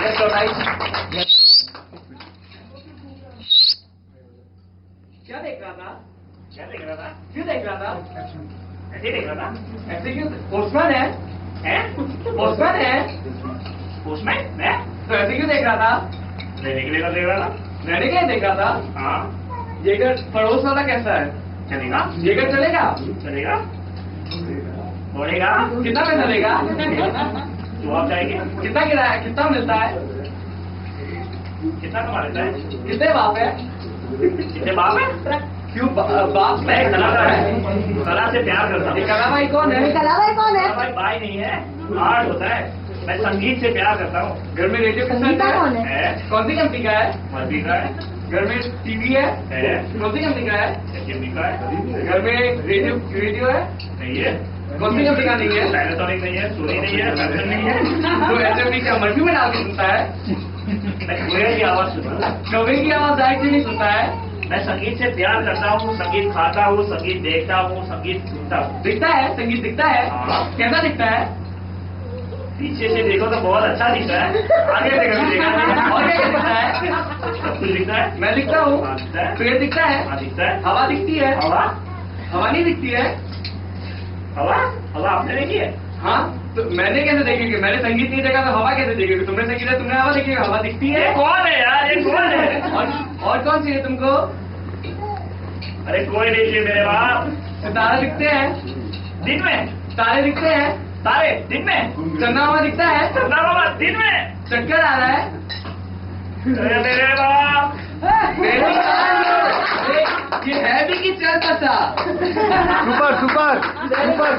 Left और right. क्या देख रहा था? क्या देख रहा था? क्यों देख रहा था? ऐसे ही देख रहा था। ऐसे क्यों? पोस्टमैन है? हैं? पोस्टमैन है? पोस्टमैन? मैं? तो ऐसे क्यों देख रहा था? रहने के लिए कर देख रहा था। रहने के लिए देख रहा था? हाँ। ये घर पड़ोस वाला कैसा है? चलेगा? ये घर चलेगा? चलेगा? बढ़ेगा? कितना पैसा लेगा? तो आप जाएंगे? कितना किराया, कितना मिलता है? कितना कमा लेता है? कितने बाप है? कितने बाप है? क्यों बाप मैं में कला है, कला से प्यार करता हूँ। ये कला भाई कौन है? कलाभाई कौन है? कला भाई भाई नहीं है, आर्ट होता है। मैं संगीत से प्यार करता हूँ। घर में रेडियो संगीता कौन है? है? कौन सी कंपनी का है? मर्जी का है? घर में टीवी है? है? कौन सी कंपनी का है? HMD का है? घर में रेडियो है? नहीं है? कौन सी कंपनी का नहीं है? पैनासोनिक नहीं है, सोनी नहीं है, सैमसंग नहीं है। तो ऐसे क्या मर्जी में डाल के सुनता है? मैं कुएं की आवाज सुनता हूँ। कौवे की आवाज डायरेक्ट नहीं सुनता है? मैं संगीत से प्यार करता हूँ, संगीत खाता हूँ, संगीत देखता हूँ, संगीत सुनता हूँ। दिखता है? संगीत दिखता है? हाँ। कैसा दिखता है? पीछे से देखो तो बहुत अच्छा दिखता है, आगे से कभी देखा नहीं है। और क्या दिखता है? सब कुछ दिखता है। मैं दिखता हूँ? हाँ, दिखता है। पेड़ दिखता है? हाँ, दिखता है। हवा दिखती है? हवा? हवा नहीं दिखती है? हवा? हवा आपने देखी है? हाँ, तो मैंने कैसे देखेंगे? मैंने संगीत नहीं देखा तो हवा कैसे देखेगी? तुमने संगीत है, तुमने हवा देखी, हवा दिखती ये है? कौन है यार, ये कौन है? और कौन चाहिए तुमको? अरे कोई नहीं चाहिए मेरे बाप। तारे दिखते हैं? दिन में? तारे दिखते हैं? तारे दिन में? चंदा मामा दिखता है? चंदा बाबा दिन में? चक्कर आ रहा है? अरे मेरे बाप। मेरे ये है भी कि चल सा सुपर सुपर सुपर